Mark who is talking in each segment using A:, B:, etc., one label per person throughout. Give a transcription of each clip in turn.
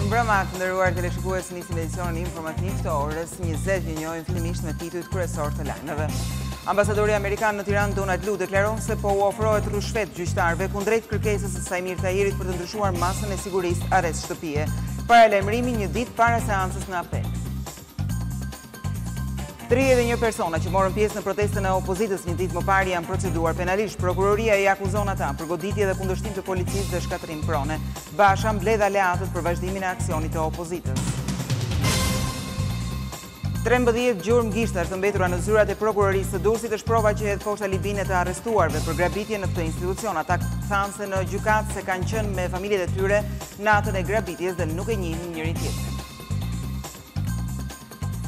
A: Mbrëma të nderuar teleshikues, nisim edicionin informativ të orës 20, një njohim fillimisht me titujt kryesor të lajmeve. Ambasadori amerikan në Tiranë Donald Lu deklaron se po u ofrohet rrushfet gjyqtarëve kundrejt kërkesës së Sajmir Tahirit për të ndryshuar masën e sigurisë arrest shtëpie, paralajmërimi një ditë para seancës në apel. 31 persona që morën pjesë në protestën e opozitës një ditë më parë janë proceduar penalisht. Prokuroria i akuzon ata për goditje dhe kundërshtim të policisë dhe shkatrim prone. Basha mbledh aleatët për vazhdimin e aksionit të opozitës. 13 gjurmë gishtash të mbetura në zyrat e prokurorisë së Durrësit është prova që hedh poshtë alibine të arrestuarve për grabitje në këtë institucion. Ata thanë se në gjykatë se kanë qenë me familjet e tyre natën e grabitjes dhe nuk e njihin njëri tjetrin.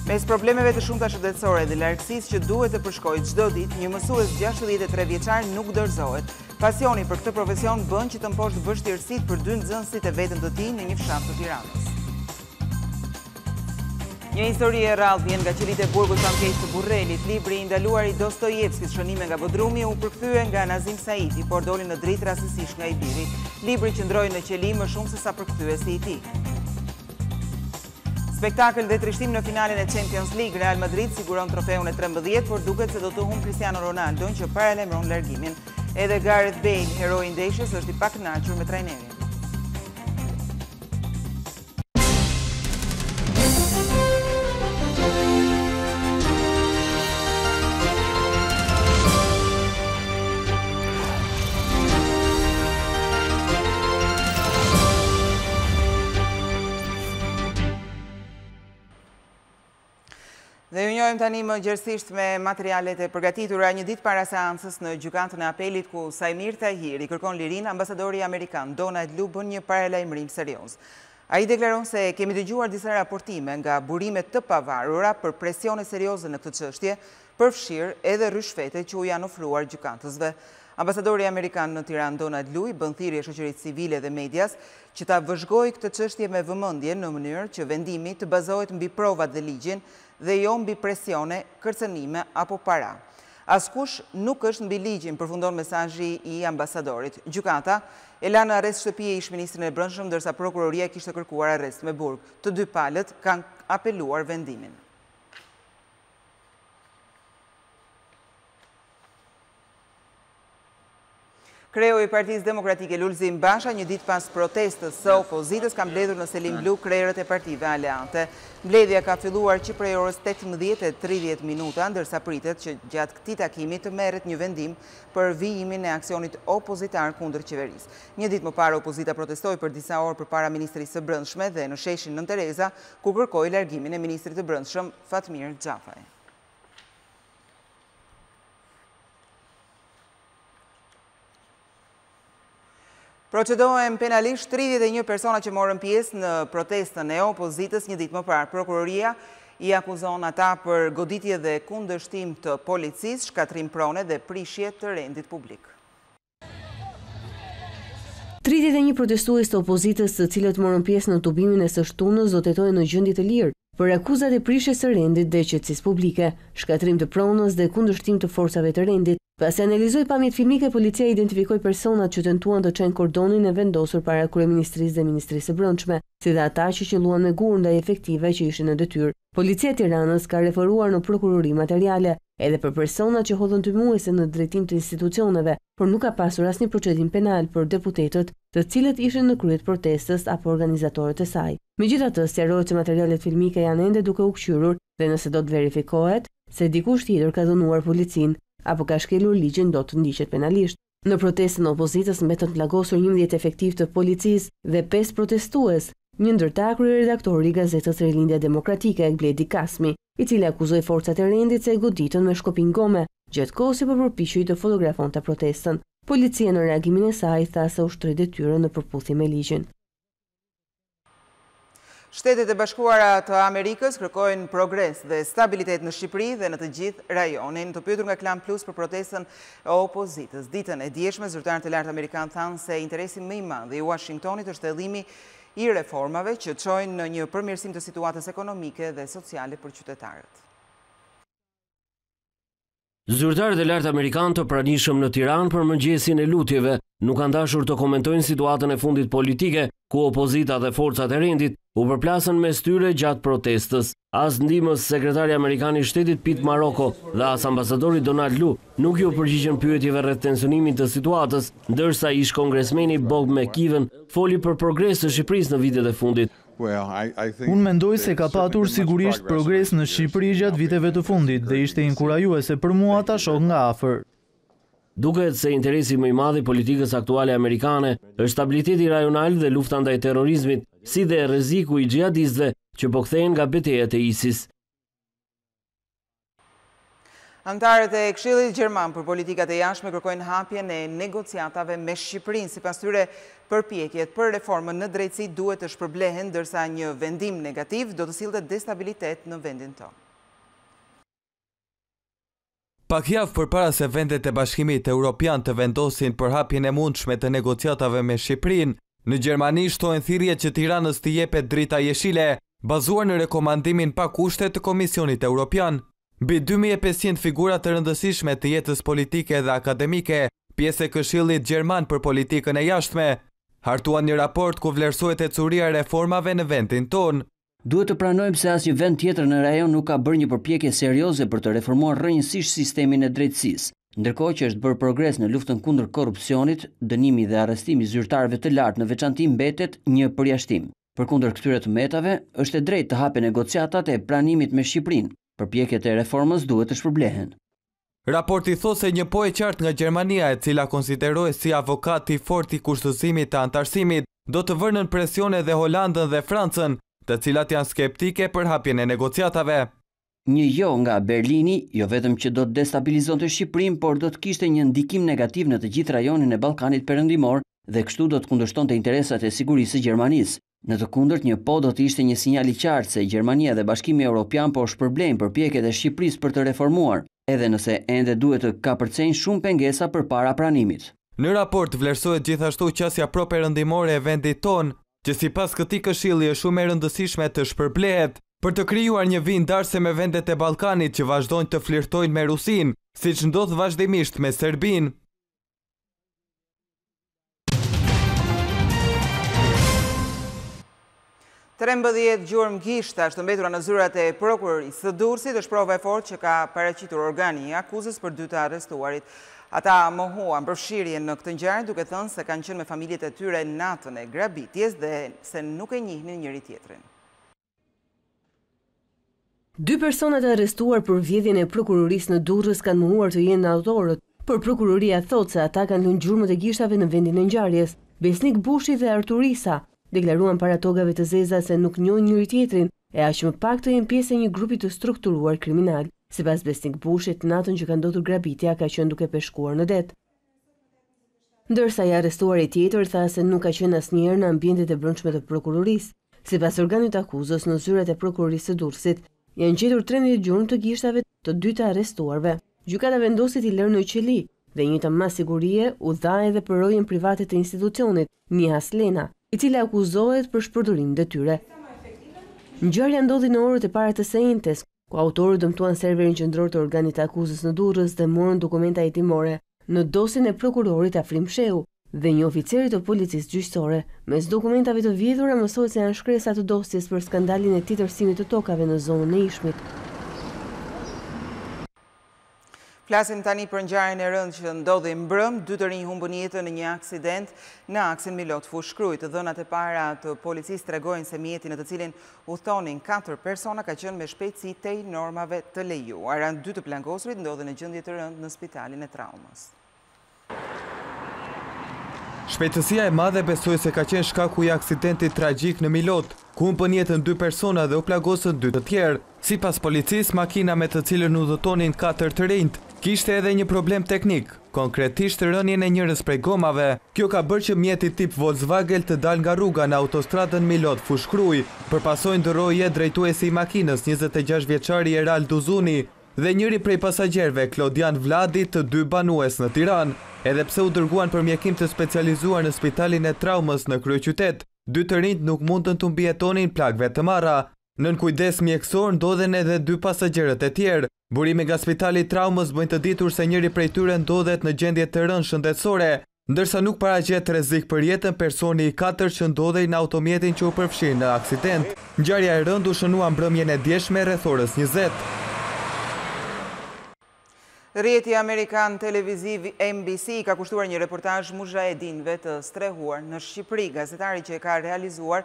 A: Mes problemeve të shumta shëndetësore dhe largësisë që duhet të përshkojë çdo ditë, një mësues 63 vjeçar nuk dorëzohet. Pasioni për këtë profesion bën që të mposhtë vështirësitë për 2 nxënësit e vetëm të tij në një fshat të Tiranës. Një histori e rrallë vjen nga qelit e burgut famkeq të Burrelit. Libri i ndaluar i Dostojevskit, Shënime nga Bodrumi, u përkthye nga Nazim Saiti, por doli në dritë rastësisht nga i biri. Libri qëndroi në qeli më shumë se sa përkthyesi i tij. Spektakël dhe trishtim në finalen e Champions League. Real Madrid siguron trofeun e 13, por duket se do të humbë Cristiano Ronaldo që paralajmëron largimin. Edhe Gareth Bale, heroi i ndeshjes, është i pakënaqur me trajnerin. Dhe ju njohim tani më gjerësisht me materialet e përgatitura një ditë para seancës në gjykatën e apelit ku Sajmir Tahiri kërkon lirinë. Ambasadori amerikan Donald Lu bën një paralajmërim serioz. Ai deklaron se kemi dëgjuar disa raportime nga burime të pavarura për presione serioze në këtë çështje, përfshirë edhe rrushfete që u janë ofruar gjykatësve. Ambasadori amerikan në Tiranë Donald Lu i bën thirrje shoqërisë civile dhe medias që ta vëzhgojë këtë çështje me vëmendje në mënyrë që vendimi të bazohet mbi provat dhe ligjin dhe jo mbi presione, kërcënime apo para. Askush nuk është mbi ligjin, përfundon mesazhi i ambasadorit. Gjykata e la në arrest shtëpie ish-ministrin e Brendshëm, ndërsa prokuroria kishte kërkuar arrest me burg. Të dy palët kanë apeluar vendimin. Kreu i Partisë Demokratike Lulzim Basha, një ditë pas protestës së opozitës, ka mbledhur në Selim Blu krerët e partive aleante. Mbledhja ka filluar që prej orës 18:30 minuta, ndërsa pritet që gjatë këtij takimi të merret një vendim për vijimin e aksionit opozitar kundër qeverisë. Një ditë më parë opozita protestoi për disa orë përpara Ministrisë së Brendshme dhe në sheshin Nën Tereza, ku kërkoi largimin e ministrit të Brendshëm Fatmir Xhafaj. Procedohen penalisht 31 persona që morën pjesë në protestën e opozitës një ditë më parë. Prokuroria i akuzon ata për goditje dhe kundërshtim të policisë, shkatrim prone dhe prishje të rendit publik.
B: 31 protestues të opozitës të cilët morën pjesë në tubimin e së shtunës do të jetojnë në gjendje të lirë për akuzat e prishjes së rendit dhe qetësisë publike, shkatrim të pronës dhe kundërshtim të forcave të rendit. Pasi analizoi pamjet filmike, policia identifikoi personat që tentuan të çojnë kordonin e vendosur para kryeministrisë dhe ministrisë së Brendshme, si dhe ata që qelluan me gur ndaj efektive që ishin në detyrë. Policia e Tiranës ka referuar në prokurori materiale edhe për personat që hodhën tymuese në drejtim të institucioneve, por nuk ka pasur asnjë procedim penal për deputetët, të cilët ishin në krye të protestës apo organizatorët e saj. Megjithatë, sqarohet se materialet filmike janë ende duke u kqyrur dhe nëse do të verifikohet se dikush tjetër ka dhënuar policinë apo ka shkelur ligjin, do të ndiqet penalisht. Në protestën e opozitës mbetën të lagosur 11 efektiv të policisë dhe 5 protestues, një ndër ta kryeredaktori i gazetës Rilindja Demokratike, Bledi Kasmi, i cili akuzoi forcat e rendit se e goditën me shkopin gome, gjatë kohës që përpiqej të fotografonte protestën. Policia në reagimin e saj tha se ushtroi detyrën në përputhje me ligjin.
A: Shtetet e Bashkuara të Amerikës kërkojnë progres dhe stabilitet në Shqipëri dhe në të gjithë rajonin. Të pyetur nga Klan Plus për protestën e opozitës ditën e dieshme, zyrtarët e lartë amerikanë thanë se interesi më i madh i Washingtonit është hedhimi i reformave që çojnë në një përmirësim të situatës ekonomike dhe sociale për qytetarët.
C: Zyrtarët e lartë amerikanë të pranishëm në Tiranë për mëngjesin e lutjeve nuk kanë dashur të komentojnë situatën e fundit politike, ku opozita dhe forcat e rendit u përplasën mes tyre gjatë protestës. As ndihmës sekretari amerikan I shtetit Pete Marocco dhe as ambasadori Donald Lu nuk ju përgjigjen pyetjeve rreth tensionimit të situatës, ndërsa ish kongresmeni Bob McKeeven foli për progres të Shqipërisë në vitet e fundit.
D: Unë mendoj se ka patur sigurisht progres në Shqipëri gjatë viteve të fundit dhe ishte inkurajuese për mua ta shoh nga afër.
C: Duket se interesi më I madh I politikës aktuale amerikane është stabiliteti rajonal dhe lufta ndaj terrorizmit, si dhe rreziku I xhihadistëve që po kthehen nga betejat e ISIS.
A: Antarët e Këshillit Gjerman për politikat e jashtme kërkojnë hapjen e negociatave me Shqipërinë. Sipas tyre, përpjekjet për reformën në drejtësi duhet të shpërblehen, ndërsa një vendim negativ do të sillte destabilitet në vendin tonë.
E: Pak javë përpara se vendet e Bashkimit Evropian të vendosin për hapjen e mundshme të negociatave me Shqipërinë, në Gjermani shtohen thirrje që Tiranës t'i jepet drita jeshile, bazuar në rekomandimin pa kushte të Komisionit Evropian. Mbi 2500 figura të rëndësishme të jetës politike dhe akademike, pjesë e Këshillit Gjerman për politikën e jashtme, hartuan një raport ku vlerësohet ecuria e reformave në vendin tonë.
F: Duhet të pranojmë se asnjë vend tjetër në rajon nuk ka bërë një përpjekje serioze për të reformuar rrënjësisht sistemin e drejtësisë, ndërkohë që është bërë progres në luftën kundër korrupsionit, dënimi dhe arrestimi I zyrtarëve të lartë në veçanti mbetet një përjashtim. Përkundër këtyre të metave, është e drejtë të hapen negociatat e pranimit me Shqipërinë. Përpjekjet e reformës duhet të shpërblehen.
E: Raporti thot se një pojë e qartë nga Gjermania, e cila konsiderohet si avokat I fortë I kushtësimit të antarësimit, do të vënë në presion edhe Holandën dhe Francën, të cilat janë skeptike për hapjen e negociatave.
F: Një jo nga Berlini, jo vetëm që do të destabilizonte Shqipërinë, por do të kishte një ndikim negativ në të gjithë rajonin e Ballkanit Perëndimor dhe kështu do të kundërshtonte interesat e sigurisë së Gjermanisë. Në të kundërt, një po do të ishte një sinjal I qartë se Gjermania dhe Bashkimi Evropian po shpërblejnë përpjekjet e Shqipërisë për të reformuar, edhe nëse ende duhet të kapërcejnë shumë pengesa përpara pranimit.
E: Në raport vlerësohet gjithashtu qasja pro-perëndimore e vendit tonë, që sipas këtij këshilli është shumë e rëndësishme të shpërblehet për të krijuar një vijë ndarëse me vendet e Ballkanit që vazhdojnë të flirtojnë me Rusinë, siç ndodh vazhdimisht me Serbinë.
A: Trembëdhjetë gjurmë gishta është mbetura në zyrat e prokurorisë së Durrësit, është prova e fortë që ka paraqitur organi I akuzës për 2 të arrestuarit. Ata mohuan përfshirjen në këtë ngjarje duke thënë se kanë qenë me familjet e tyre natën e grabitjes dhe se nuk e njihnin njëri tjetrin.
B: 2 personat e arrestuar për vjedhjen e prokurorisë në Durrës kanë mohuar të jenë autorët, por prokuroria thotë se ata kanë lënë gjurmët e gishtave në vendin e ngjarjes. Besnik Bushi dhe Arturisa deklaruan para togave të zeza se nuk njohin njëri tjetrin e aq më pak të jenë pjesë e një grupi të strukturuar kriminal. Sipas Besnik Bushit, natën që ka ndodhur grabitja ka qenë duke peshkuar në det. Ndërsa I arrestuari tjetër tha se nuk ka qenë asnjëherë në ambientet e brendshme të prokurorisë. Sipas organit akuzës, në zyrat e prokurorisë së Durrësit janë gjetur 13 gjurmë të gishtave të 2 të arrestuarve. Gjykata vendosi t'i lërë në qeli dhe njëjta mas sigurie u dha edhe për rojën private të institucionit, Nihas Lena, I cila akuzohet për shpërdorim detyre. Ngjarja ndodhi në orët e para të sejntes, ku autorët dëmtuan serverin qendror të organit të akuzës në Durrës dhe morën dokumenta hetimore në dosjen e prokurorit Afrim Shehu dhe një oficerit të policisë gjyqësore. Mes dokumentave të vjedhura mësohet se janë shkresa të dosjes për skandalin e titërsimit të tokave në zonën e Ishmit.
A: Flasim tani për ngjarjen e rëndë që ndodhi mbrëm, 2 të rinj humbën jetën në një aksident në aksin Milot-Fushkruj. Të dhënat e para të policisë tregojnë se mjeti në të cilin udhtonin 4 persona ka qenë me shpejtësi tej normave të lejuara. 2 të plankosurit ndodhen në gjendje të rëndë në spitalin e traumës.
E: Shpejtësia e madhe besoj se ka qenë shkaku I aksidentit tragjik në Milot, ku humbën jetën 2 persona dhe u plagosën 2 të tjerë. Sipas policisë, makina me të cilën udhëtonin 4 të rinjt kishte edhe një problem teknik, konkretisht rënien e njërës prej gomave. Kjo ka bërë që mjeti tip Volkswagen të dal nga rruga në autostradën Milot-Fushkruj, përpasoj ndërroje drejtuesi I makinës 26 vjeçari Eral Duzuni dhe njëri prej pasagjerëve Klodian Vladi të 2 banues në Tiranë. Edhe pse u dërguan për mjekim të specializuar në spitalin e traumës në kryeqytet, 2 të rinjt nuk mundën të mbijetonin plagëve të marra. Nën kujdes mjekësor ndodhen edhe 2 pasagjerët e tjerë. Burimi nga spitali traumës bëjnë të ditur se njëri prej tyre ndodhet në gjendje të rëndë shëndetësore, Ndërsa nuk paraqet rrezik për jetën personi i 4 që ndodhej në automjetin që u përfshi në aksident. Ngjarja e rëndë u shënua mbrëmjen e djeshme rreth orës 20.
A: Rrjeti Amerikan televiziv NBC ka kushtuar një reportazh mujahedinëve të strehuar në Shqipëri. Gazetari që e ka realizuar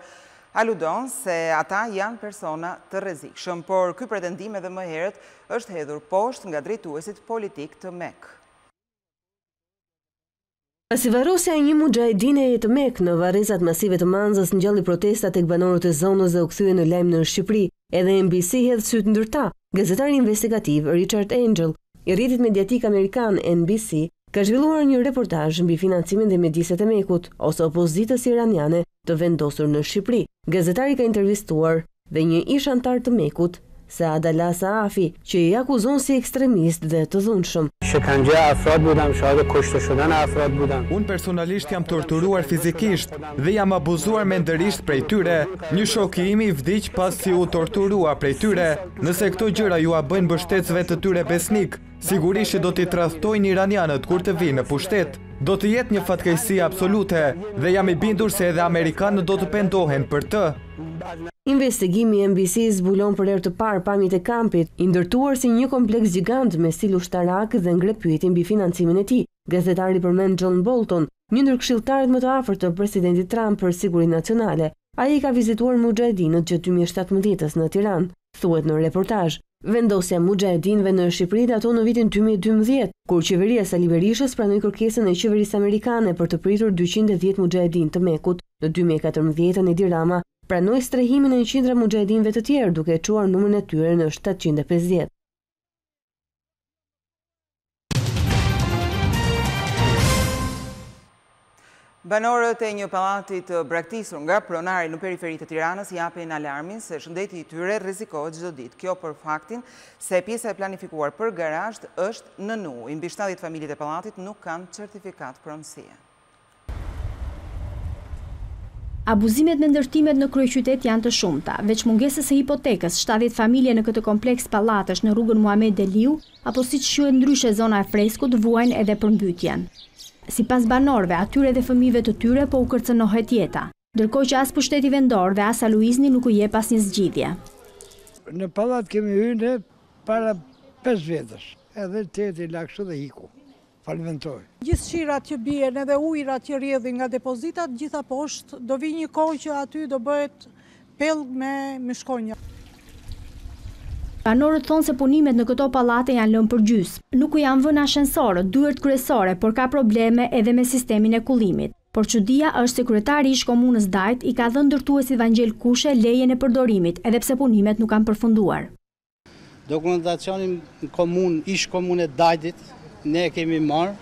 A: aludon se ata janë persona të rrezikshëm, por ky pretendim edhe më herët është hedhur poshtë nga drejtuesit politik të Mek.
B: Pasi varrosja e një mujahedine të Mek në varrezat masive të Manzës ngjalli protesta tek banorët e zonës dhe u kthye në lajm në Shqipëri, edhe NBC hedh syt ndër ta. Gazetari investigativ Richard Angel i rrjetit mediatik amerikan NBC ka zhvilluar një reportazh mbi financimin dhe mjediset e Mekut ose opozitës iraniane të vendosur në Shqipëri. Gazetari ka intervistuar dhe një ish antar të Mekut, Saadallah Saafi, që i akuzon si ekstremist dhe të dhunshëm.
E: Unë personalisht jam torturuar fizikisht dhe jam abuzuar mendërisht prej tyre. Një shok i imi vdiq pasi u torturua prej tyre. Nëse këto gjëra ju a bëjnë mbështetësve të tyre besnik, sigurisht që do t'i tradhtojnë iranianët kur të vinë në pushtet. Do të jetë një fatkeqësi absolute dhe jam i bindur se edhe amerikanët do të pendohen për të.
B: Investigimi i NBC zbulon për herë të parë pamjet e kampit, i ndërtuar si një kompleks gjigant me stil ushtarak dhe ngre pyetje mbi financimin e tij. Gazetari përmend John Bolton, një ndër këshilltarët më të afërt të presidentit Trump për sigurinë nacionale. Ai ka vizituar mujahedinët gjatë 2017-s në Tiranë, thuhet në reportazh. Vendosja e mujahedinëve në Shqipëri daton në vitin 2012, kur qeveria Sali Berishës pranoi kërkesën e qeverisë amerikane për të pritur 210 mujahedin të Mekut. Në 2014 Edi Rama pranoi strehimin e 100 mujahedinëve të tjerë, duke çuar numrin e tyre në 750.
A: Banorët e një pallati të braktisur nga pronari në periferi të Tiranës japin alarmin se shëndeti i tyre rrezikohet çdo ditë. Kjo për faktin se pjesa e planifikuar për garazh është në nu. Mbi 70 familjet e pallatit nuk kanë certifikat pronësie.
G: Abuzimet me ndërtimet në kryeqytet janë të shumta. Veç mungesës së hipotekës, 70 familje në këtë kompleks pallatesh në rrugën Muhamet Deliu, apo siç quhet ndryshe zona e freskut, vuajnë edhe përmbytjen. Sipas banorëve, atyre dhe fëmijëve të tyre po u kërcënohet jeta, ndërkohë që as pushteti vendor dhe as Aluizni nuk u jep asnjë zgjidhje.
H: Në pallat kemi hyrë para 5 vjetësh, edhe teti la kështu dhe hiku. Falimentoj.
I: Gjithë shirat që bien edhe ujrat që rrjedhin nga depozitat, gjitha poshtë, do vi një kohë që aty do bëhet pellg me shkonja.
G: Banorët thonë se punimet në këto pallate janë lënë për gjys. Nuk u janë vënë ashensorët, dyert kryesore, por ka probleme edhe me sistemin e kullimit. Por çudia është se kryetari ish komunës Dajt i ka dhënë ndërtuesit Vangjel Kushe lejen e përdorimit, edhe pse punimet nuk kanë përfunduar.
J: Dokumentacionin ish komunë Dajtit ne kemi marrë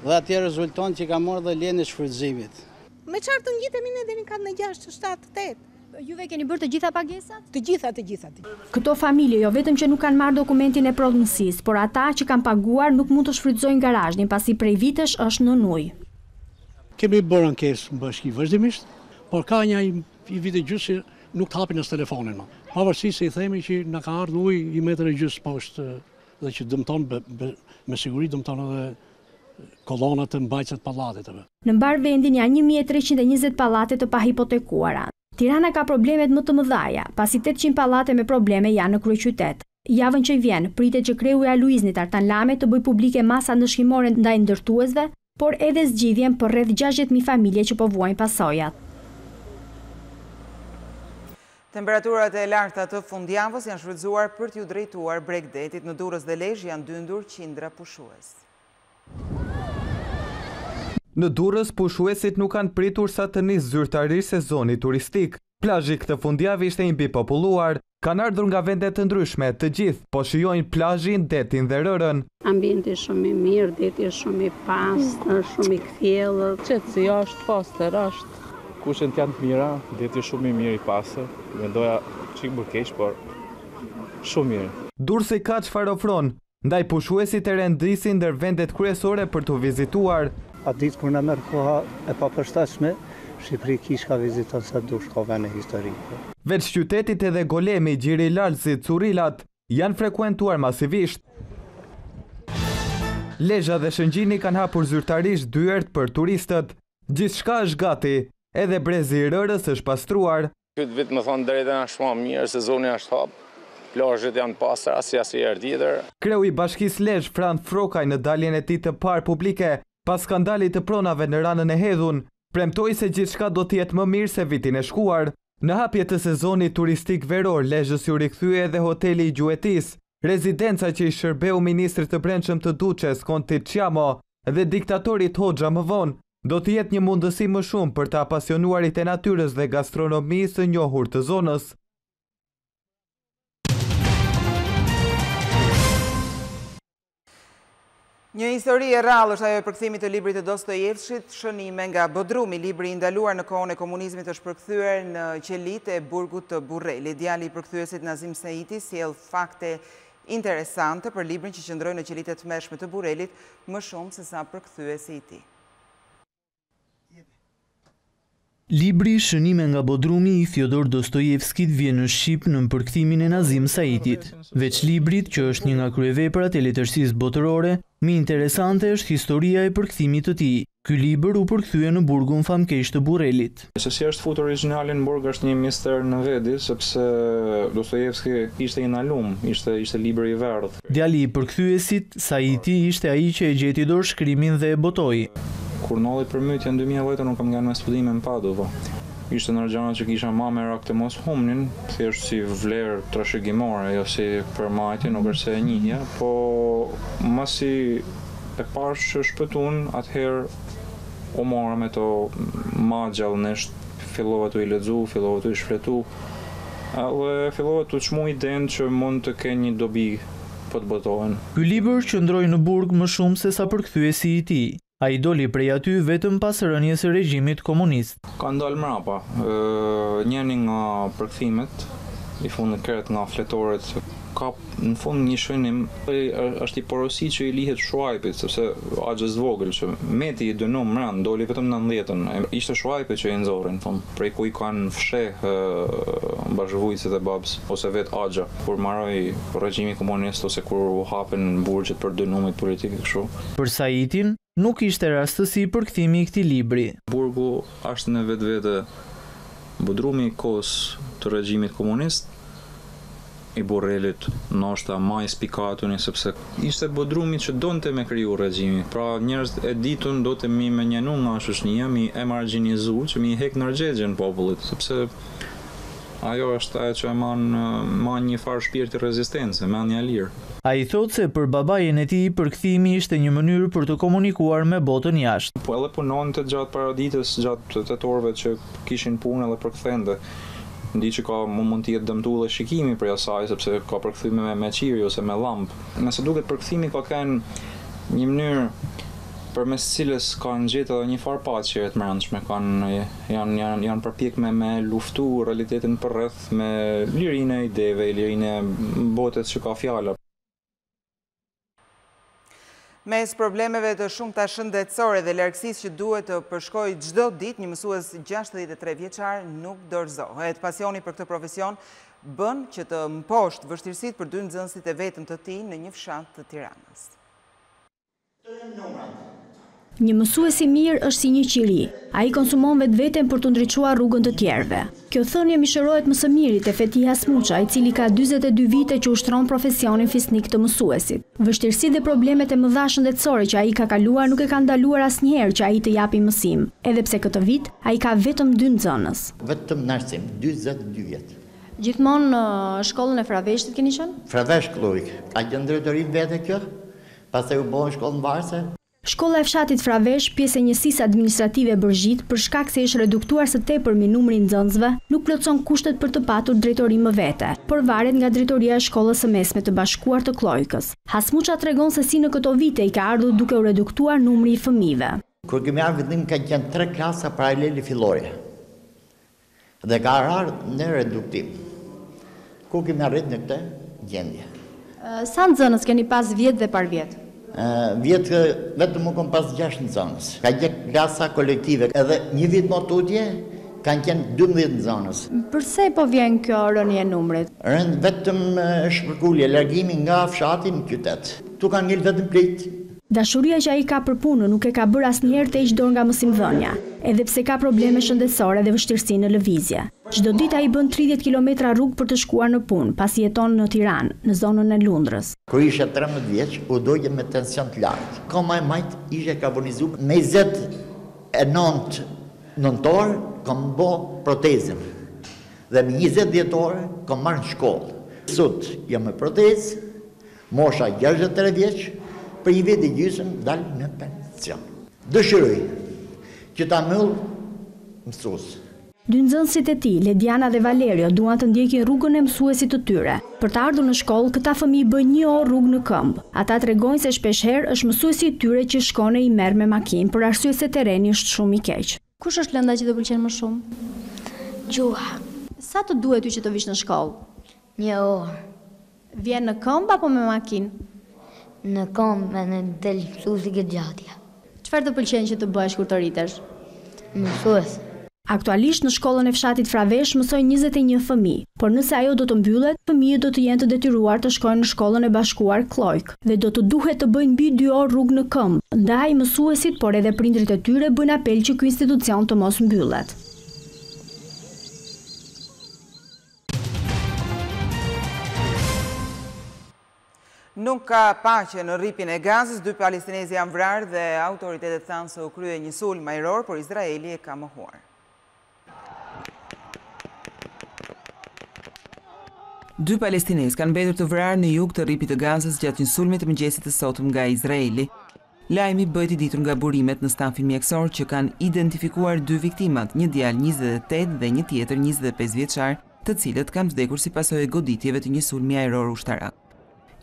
J: dhe atje rezulton që ka marrë dhe lejen e shfrytëzimit.
I: Me çfarë të ngjitemi ne deri në katë në 6, 7, 8.
G: Juve keni bërë të gjitha pagesat?
I: Të gjitha.
G: Këto familje jo vetëm që nuk kanë marrë dokumentin e pronësisë, por ata që kanë paguar nuk mund të shfrytëzojnë garazhin pasi prej vitesh është në ujë.
K: Kemi bërë ankesë në bashki vazhdimisht, por ka një i vite gjysë që nuk të hapin as telefonin. Pavarësisht se i themi që na ka ardhur ujë 1 metër e gjysë poshtë dhe që dëmton me siguri dëmton edhe kolonat të mbajtjes pallatit.
G: Në mbar vendin janë 1320 pallate të pahipotekuara. Tirana ka problemet më të mëdhaja, pasi 800 pallate me probleme janë në kryeqytet. Javën që vjen, pritet që kreu i Aluiznit Artan Lame të bëjë publike masa ndëshkimore ndaj ndërtuesve, por edhe zgjidhjen për rreth 60.000 familje që po vuajnë pasojat.
A: Temperaturat e larta të fundjavës janë shfrytzuar për t'ju drejtuar Bregdetit. Në Durrës dhe Lezhë janë dyndur qindra pushues.
E: Në Durrës, pushuesit nuk kanë pritur sa të nisë zyrtarisht sezoni turistik. Plazhi këtë fundjavë ishte i mbipopulluar, kanë ardhur nga vende të ndryshme, të gjithë po shijojnë plazhin, detin dhe rërën.
L: Ambienti është shumë i mirë, deti është shumë i pastër, shumë i kthjellër.
M: Qetësia është, pastër është. Kushet janë të mira, deti është shumë i mirë i pastër. Mendoja çik më keq, por shumë mirë.
E: Durrësi ka çfarë ofron, ndaj pushuesit e rendisin ndër vendet kryesore për t'u vizituar.
N: A ditë kur në merë koha e papërshtatshme, Shqipëri kish ka viziton sa dush ka vende historike.
E: Veç qytetit edhe Golemi, Gjirilalësi, Curilat janë frekuentuar masivisht. Lezhë dhe Shëngjini kanë hapur zyrtarisht dyert për turistët. Gjithçka është gati, edhe brezi i Rërës është pastruar.
O: Këtë vit më thonë drejtën është më mirë, sezoni është hap, plazhet janë pastra si asnjëherë tjetër.
E: Kreu i Bashkisë Lezhë, Frant Frokaj, në daljen e tij të parë publike, pas skandalit të pronave në ranën e Hedhun, premtoi se gjithçka do të jetë më mirë se vitin e shkuar. Në hapje të sezonit turistik veror, Lezhës ju rikthye edhe hoteli i Gjuetis, rezidenca që i shërbeu ministrit të brendshëm të Duqes, Konti Çamo, dhe diktatorit Hoxha më vonë, do të jetë një mundësi më shumë për të apasionuarit e natyrës dhe gastronomisë së njohur të zonës.
A: Një histori e rrallë është ajo e përkthimit të librit të Dostojevskit, Shënime nga Bodrumi. Libri i ndaluar në kohën e komunizmit është përkthyer në qelit e burgut të Burreli. Djali i përkthyesit Nazim Saiti sjell fakte interesante për librin që qëndroi në qelit e tmerrshme të Burrelit, më shumë se sa përkthyesi i tij.
D: Libri Shënime nga Bodrumi i Fjodor Dostojevskit vjen në shqip në përkthimin e Nazim Saitit. Veç librit, që është një nga kryeveprat e letërsisë botërore, më interesante është historia e përkthimit të tij. Ky libër u përkthye në burgun famkeq të Burrelit.
P: Se si është futur origjinali në burg është një mister në vedi, sepse Dostojevski ishte i nalum, ishte libri i verdh.
D: Djali i përkthyesit, Saiti, ishte ai që e gjeti dorë shkrimin dhe e botoi.
P: Kur nolli për mytje në 2010 nuk kam ngjanë me studime në Padova. Ishte në gjëra që kisha më merak të mos humnin, thjesht si vlerë trashëgimore, jo si përmajtje, nuk është se e njihja, po masi e pash që shpëtun, atëherë u mora me to ma gjallënisht, fillova të i lexu, fillova të i shfletu, dhe fillova të çmu idenë që mund të kenë një dobi po të botohen.
D: Ky libër qëndroi në burg më shumë se sa përkthyesi i tij. Ai doli prej aty vetëm pas rënies së regjimit komunist.
P: Ka ndalë mrapa. Njëri nga përkthimet, i fundit kret nga fletoret, ka në fund një shënim, është i porosi që i lihet Shuajpit, sepse Axhës vogël që meti i dënuar mbrand, doli vetëm 90-ën. Ishte Shuajpi që i nxorri në fund, prej ku i kanë fsheh bashkëvujtësit e babs, ose vet Axha, kur marroi regjimi komunist ose kur u hapen burgjet për dënumit politik kështu.
D: Për Saitin, nuk ishte rastësi përkthimi i këtij libri.
P: Burgu është në vetvete Bodrumi i kohës të regjimit komunist, i Burrelit, ndoshta më i spikatuni, sepse ishte Bodrumi që donte me kriju regjimi. Pra njerëz e ditun do të mi menjenu nga shoqënia, mi e marginalizu, që mi hek ndërgjegjen popullit, sepse ajo është ajo që e man një farë shpirti rezistence, man një lirë.
D: Ai thotë se për babajen e tij përkthimi ishte një mënyrë për të komunikuar me botën jashtë.
P: Po edhe punonte gjatë paraditës, gjatë tetorëve që kishin punë edhe përkthente. Ndi që ka mund të jetë dëmtuar dhe shikimi për asaj, sepse ka përkthime me qiri ose me llampë. Nëse duket përkthimi ka kanë një mënyrë përmes cilës kanë gjetur edhe një farë paqe të brendshme, janë përpjek me luftu realitetin përreth, me lirinë e ideve, lirinë e botës që ka fjala.
A: Mes problemeve të shumta shëndetësore dhe largësisë që duhet të përshkojë çdo ditë, një mësues 63 vjeçar nuk dorëzohet. Pasioni për këtë profesion bën që të mposhtë vështirësitë për dy nxënësit e vetëm të tij në një fshat të Tiranës.
G: Një mësues i mirë është si një qiri. Ai konsumon vetveten për të ndriçuar rrugën të tjerëve. Kjo thënie mishërohet më së miri te Fetiha Smuça, i cili ka 42 vite që ushtron profesionin fisnik të mësuesit. Vështirësitë dhe problemet e mëdha shëndetësore që ai ka kaluar nuk e kanë ndaluar asnjëherë që ai të japi mësim, edhe pse këtë vit ai ka vetëm 2 nxënës.
Q: Vetëm në arsim, 42 vjet.
G: Gjithmonë në shkollën e Fraveshtit keni qenë?
Q: Fravesh Kluvik. Ka qenë drejtori vete kjo, pastaj u bën shkollën Varse.
G: Shkolla e fshatit Fravesh, pjesë e njësisë administrative Bërgjit, për shkak se është reduktuar së tepërmi numri nxënësve, nuk plotson kushtet për të patur drejtori më vete, por varet nga drejtoria e shkollës së mesme të bashkuar të Klojkës. Hasmuça tregon se si në këto vite i ka ardhur duke u reduktuar numri i fëmijëve.
Q: Kur kemi marrë vendim ka qenë 3 klasa paralele fillore. Dhe ka ardhur në reduktim. Ku kemi arritur në këtë gjendje?
G: Sa nxënës keni pas vjet dhe par vjet?
Q: Vjetë vetëm më kom pas 6 nxënës. Ka qenë klasa kolektive, edhe një vit më tutje kanë qenë 12 nxënës.
G: Përse po vjen kjo rënje e numrit?
Q: Rënd vetëm shpërkulje, largimi nga fshati në qytet. Tu kanë ngel vetëm prit.
G: Dashuria që ai ka për punën nuk e ka bërë asnjëherë të heqë dorë nga mosimdhënia, edhe pse ka probleme shëndetësore dhe vështirësi në lëvizje. Çdo ditë ai bën 30 kilometra rrugë për të shkuar në punë, pasi jeton në Tiranë, në zonën e Lundrës.
Q: Kur isha 13 vjeç, u doje me tension të lartë. Koma e majt ishe karbonizuar me 29 nëntor kam bë protezën. Dhe me 20 dhjetor kam marrë në shkollë. Sot jam me protezë, mosha 63 vjeç. Për një vit e gjysmë dalë në pension. Dëshiroj që ta mëll mësues.
G: Dy nxënësit e tij, Lediana dhe Valerio, duan të ndjekin rrugën e mësuesit të tyre. Për të ardhur në shkollë, këta fëmijë bëjnë 1 orë rrugë në këmbë. Ata tregojnë se shpeshherë është mësuesi i tyre që shkon e i merr me makinë për arsye se terreni është shumë i keq.
R: Kush është lënda që të pëlqen më shumë? Gjuha.
G: Sa të duhet ty që të vish në shkollë?
R: 1 orë.
G: Vjen në këmbë apo me makinë?
R: Në këmbë me në del mësuesi që gjatja.
G: Çfarë të pëlqen që të bëhesh kur të rritesh?
R: Mësues.
G: Aktualisht në shkollën e fshatit Fravesh mësojnë 21 fëmijë, por nëse ajo do të mbyllet, fëmijët do të jenë të detyruar të shkojnë në shkollën e bashkuar Klojk dhe do të duhet të bëjnë mbi 2 orë rrugë në këmbë. Ndaj mësuesit, por edhe prindrit e tyre bëjnë apel që ky institucion të mos mbyllet.
A: Nuk ka paqe në rripin e Gazës, 2 palestinezë janë vrarë dhe autoritetet thanë se u krye një sulm ajror, por Izraeli e ka mohuar. 2 palestinezë kanë mbetur të vrarë në jug të rripit të Gazës gjatë një sulmi të mëngjesit të sotëm nga Izraeli. Lajmi bëhet i ditur nga burimet në stafin mjekësor që kanë identifikuar 2 viktimat, një djalë 28 dhe një tjetër 25 vjeçar, të cilët kanë vdekur si pasojë goditjeve të një sulmi ajror ushtarak.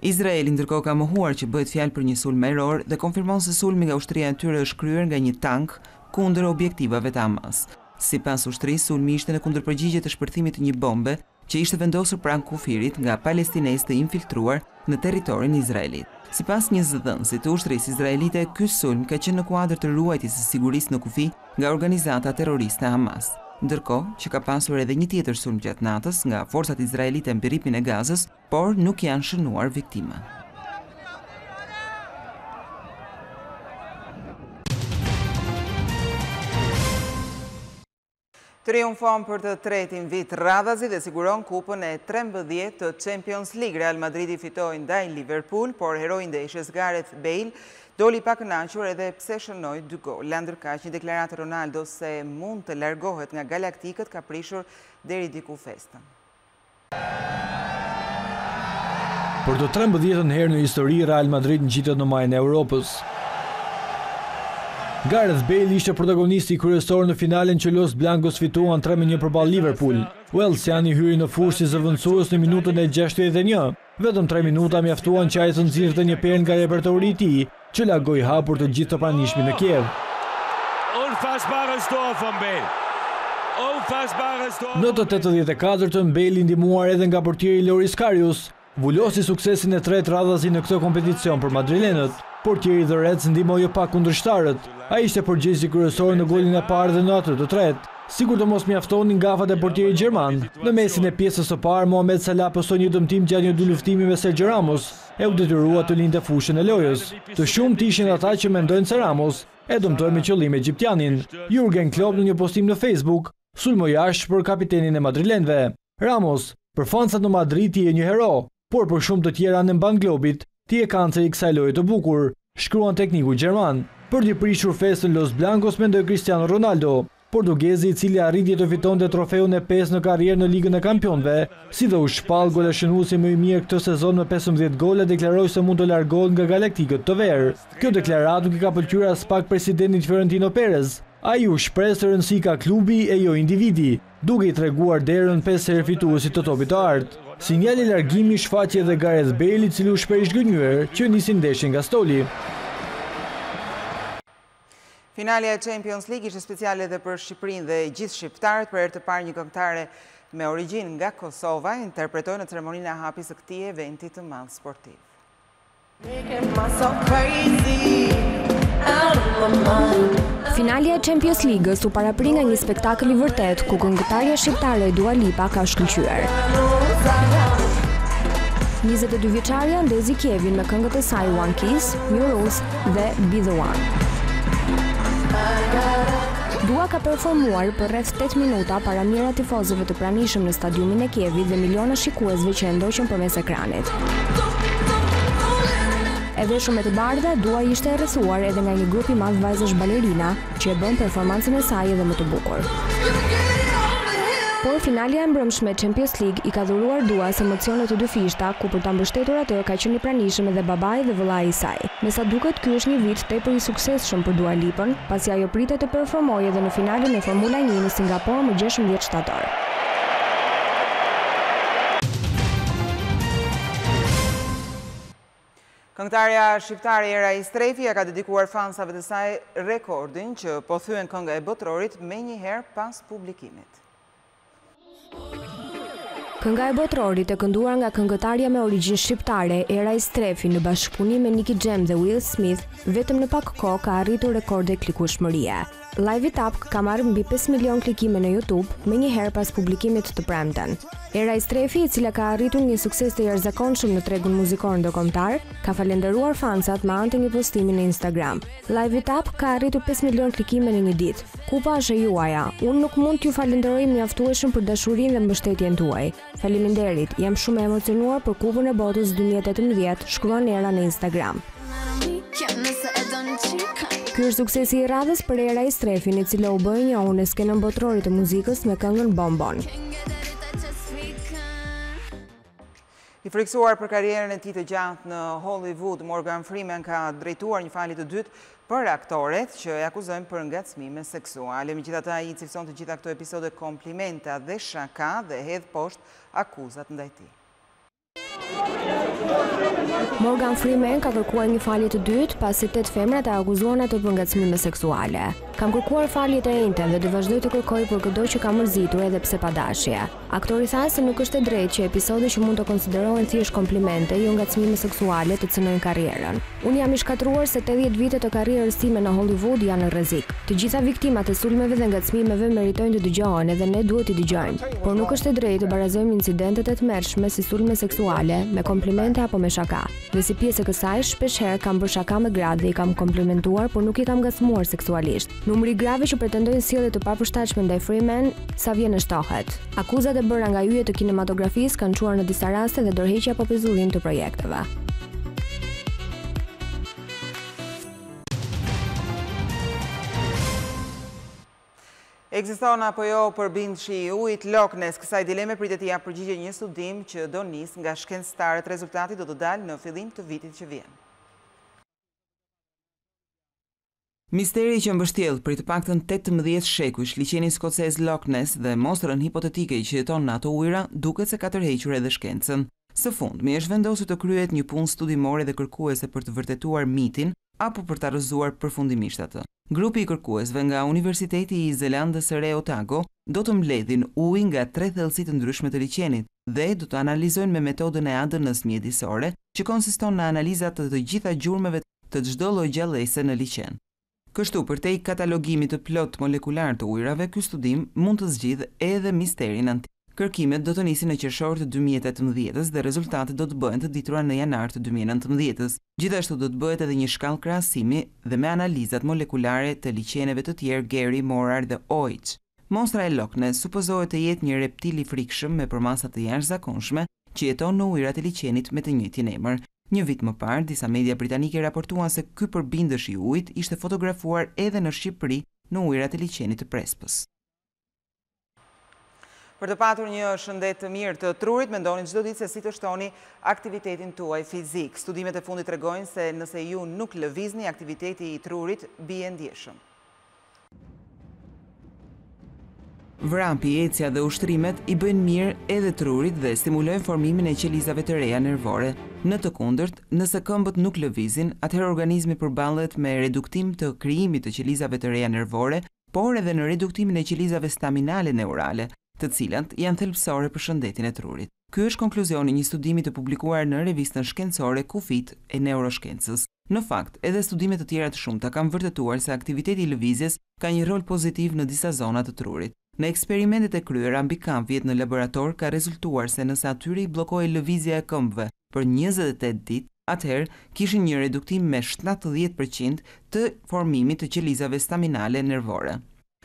A: Izraeli ndërkohë ka mohuar që bëhet fjalë për një sulm ajror dhe konfirmon se sulmi nga ushtria e tyre është kryer nga një tank kundër objektivave të Hamas. Sipas ushtrisë, sulmi ishte në kundërpërgjigje të shpërthimit të një bombe që ishte vendosur pranë kufirit nga palestinezë të infiltruar në territorin e Izraelit. Sipas një zëdhënësi të ushtrisë izraelite, ky sulm ka qenë në kuadër të ruajtjes së sigurisë në kufi nga organizata terroriste Hamas. Ndërkohë që ka pasur edhe një tjetër sulm gjatë natës nga forcat izraelite mbi rripin e Gazës, por nuk janë shënuar viktima. Triumfon për të tretin vit radhazi dhe siguron kupën e 13 të Champions League. Real Madridi fitoi ndaj Liverpool, por heroi ndeshjes Gareth Bale doli pa kënaqur edhe pse shënoi 2 gol. Ndërkaq një deklaratë Ronaldo se mund të largohet nga galaktikët ka prishur deri diku festën.
S: Për të 13-ën herë në histori, Real Madrid ngjitet në majën e Europës. Gareth Bale ishte protagonisti kryesor në finalen që Los Blancos fituan 3-1 përballë Liverpool. Walesiani hyri në fushë si zëvendësues në minutën e 61. Vetëm 3 minuta mjaftuan që ai të nxirrte një perl nga repertori i tij, që lagoi hapur të gjithë të pranishmin në Kiev. Në të 84-ën Bale ndihmuar edhe nga portieri Loris Karius, vulosi suksesin e tretë radhazi në këtë kompeticion për madrilenët. Portieri dhe Reds ndihmoi pak kundërshtarët. Ai ishte përgjegjësi kryesor në golin e parë dhe në atë të tretë. Sikur të mos mjaftonin gafat e portierit gjerman. Në mesin e pjesës së parë, Mohamed Salah postoi një dëmtim gjatë një 2 luftimi me Sergio Ramos, e u detyrua të lindte fushën e lojës. Të shumt ishin ata që mendojnë se Ramos e dëmtoi me qëllim egjiptianin. Jurgen Klopp në një postim në Facebook sulmoi jashtë për kapitenin e madrilenëve. Ramos, për fansat në Madrid ti je një hero, por për shumë të tjera në mban globit, ti je kanceri i kësaj loje të bukur, shkruan tekniku gjerman. Për të prishur festën Los Blancos mendoi Cristiano Ronaldo, portugezi i cili arriti të fitonte trofeun e 5 në karrierë në Ligën e Kampionëve, si dhe u shpall goleshënuesi më i mirë këtë sezon me 15 gole, deklaroi se mund të largohet nga galaktikët të verë. Kjo deklaratë nuk i ka pëlqyer as pak presidentit Florentino Perez. Ai u shpreh se rëndësi ka klubi e jo individi, duke i treguar derën 5 herë fituesit të topit të artë. Sinjali largimi shfaqi edhe Gareth Bale, i cili u shpreh i zgënjur që nisi ndeshjen nga stoli.
A: Finalja e Champions League ishte speciale edhe për Shqipërinë dhe gjithë shqiptarët. Për herë të parë një këngëtare me origjinë nga Kosova interpretoi në ceremoninë e hapjes së këtij eventi të madh sportiv.
T: Finalja e Champions League-s u parapri nga një spektakël i vërtet ku këngëtarja shqiptare Dua Lipa ka shkëlqyer. 22 vjeçaria ndezi Kevin me këngët e saj One Kiss, New Rules dhe Be The One. Dua ka performuar për rreth 8 minuta para mijëra tifozëve të pranishëm në stadiumin e Kievit dhe miliona shikuesve që e ndoqën përmes ekranit. E veshur me të bardha, Dua ishte e rrethuar edhe nga një grup i madh vajzash balerina që e bën performancën e saj edhe më të bukur. Por finalja e mbrëmshme e Champions League i ka dhuruar Duas emocione të dyfishta, ku për ta mbështetur atë ka qenë i pranishëm edhe babai dhe vëllai i saj. Me sa duket, ky është një vit tepër i suksesshëm për Dua Lipën, pasi ajo pritet të performojë edhe në finalen e Formula 1 në Singapur më 16 shtator.
A: Këngëtarja shqiptare Era Istrefi ka dedikuar fansave të saj rekordin që po thyen kënga e botrorit me një herë pas publikimit.
T: Kënga e botrorit e kënduar nga këngëtarja me origjinë shqiptare Era Istrefi në bashkëpunim me Nicky Jam dhe Will Smith, vetëm në pak kohë ka arritur rekorde klikueshmërie. Live It Up ka marrë mbi 5 milion klikime në YouTube me një herë pas publikimit të premten. Era Istrefi, e cila ka arritur një sukses të jashtëzakonshëm në tregun muzikor ndërkombëtar, ka falendëruar fansat me anë të një postimi në Instagram. Live It Up ka arritur 5 milion klikime në një ditë. Kupa është e juaja. Unë nuk mund t'ju falenderoj mjaftueshëm për dashurinë dhe mbështetjen tuaj. Faleminderit, jam shumë e emocionuar për Kupën e Botës 2018, shkruan Era në Instagram. Ky është suksesi i radhës për Era Istrefin, e cila u bë e njohur në skenën botërore të muzikës me këngën Bonbon.
A: I friksuar për karrierën e tij të gjatë në Hollywood, Morgan Freeman ka drejtuar një falje të dytë për aktoret që e akuzojnë për ngacmime seksuale. Megjithatë, ai cilëson të gjitha këto episode komplimenta dhe shaka dhe hedh poshtë akuzat ndaj tij.
T: Morgan Freeman ka kërkuar një falje të dytë pasi 8 femrat e akuzuan atë për ngacmime seksuale. Kam kërkuar falje të njëjtën dhe do vazhdoj të kërkoj për çdo që ka mërzitur edhe pse pa dashje. Aktori tha se nuk është e drejtë që episode që mund të konsiderohen thjesht komplimente, jo ngacmime seksuale të cënojnë karrierën. Unë jam i shkatruar se 80 vite të karrierës time në Hollywood janë në rrezik. Të gjitha viktimat e sulmeve dhe ngacmimeve meritojnë të dëgjohen edhe ne duhet t'i dëgjojmë. Por nuk është e drejtë të barazojmë incidentet e tmerrshme si sulme seksuale me komplimente apo me shaka. Dhe si pjesë e kësaj, shpeshherë kam bërë shaka me gratë dhe i kam komplimentuar, por nuk i kam ngacmuar seksualisht. Numri i grave që pretendojnë sjellje të papërshtatshme ndaj Freeman sa vjen në shtohet. Akuzat e bëra nga yjet të kinematografisë kanë çuar në disa raste dhe dorëheqje apo pezullim të projekteve.
A: Ekziston apo jo përbindshi i ujit Loch Ness? Kësaj dileme pritet t'i japë përgjigje një studim që do nis nga shkencëtarët. Rezultati do të dalë në fillim të vitit që vjen. Misteri që mbështjell për të paktën 18 shekujsh liçenin skocez Loch Ness dhe mostrën hipotetike që jeton në ato ujëra duket se ka tërhequr edhe shkencën. Së fundmi është vendosur të kryhet një punë studimore dhe kërkuese për të vërtetuar mitin apo për ta rrëzuar përfundimisht atë. Grupi i kërkuesve nga Universiteti i Zelandës së Re Otago do të mbledhin ujë nga 3 thellësi të ndryshme të liçenit dhe do të analizojnë me metodën e ADN-s mjedisore, që konsiston në analizat të gjitha gjurmëve të çdo lloji gjallëse në liçen. Kështu, përtej katalogimit të plot molekular të ujrave, ky studim mund të zgjidhë edhe misterin antik. Kërkimet do të nisin në qershor të 2018 dhe rezultatet do të bëhen të ditura në janar të 2019. Gjithashtu do të bëhet edhe një shkallë krahasimi dhe me analizat molekulare të liçeneve të tjerë Gary, Morar dhe Oich. Monstra e Loch Ness supozohet të jetë një reptil i frikshëm me përmasa të jashtëzakonshme që jeton në ujërat e liçenit me të njëjtin emër. Një vit më parë, disa media britanike raportuan se ky përbindësh i ujit ishte fotografuar edhe në Shqipëri në ujërat e liçenit të Prespës. Për të patur një shëndet të mirë të trurit, mendoni çdo ditë se si të shtoni aktivitetin tuaj fizik. Studimet e fundit tregojnë se nëse ju nuk lëvizni, aktiviteti i trurit bie ndjeshëm. Vrampi, ecja dhe ushtrimet i bëjnë mirë edhe trurit dhe stimulojnë formimin e qelizave të reja nervore. Në të kundërt, nëse këmbët nuk lëvizin, atëherë organizmi përballet me reduktim të krijimit të qelizave të reja nervore, por edhe në reduktimin e qelizave staminale neurale, të cilat janë thelbësore për shëndetin e trurit. Ky është konkluzioni një studimi të publikuar në revistën shkencore Kufit e neuroshkencës. Në fakt, edhe studime të tjera të shumta kanë vërtetuar se aktiviteti i lëvizjes ka një rol pozitiv në disa zona të trurit. Në eksperimentet e kryera mbi kamvjet në laborator ka rezultuar se nëse atyre i bllokoi lëvizja e këmbëve për 28 ditë, atëherë kishin një reduktim me 70% të formimit të qelizave staminale nervore.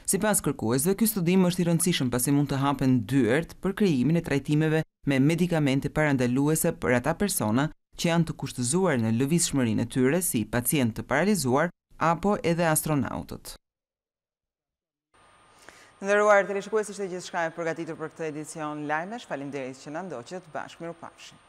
A: Sipas kërkuesve, ky studim është i rëndësishëm pasi mund të hapen dyert për krijimin e trajtimeve me medikamente parandaluese për ata persona që janë të kushtëzuar në lëvizshmërinë e tyre si pacientë të paralizuar apo edhe astronautët. Nderuar teleshikues, ishte gjithçka e përgatitur për këtë edicion lajmesh. Faleminderit që na ndoqët. Bashkë mirupafshim.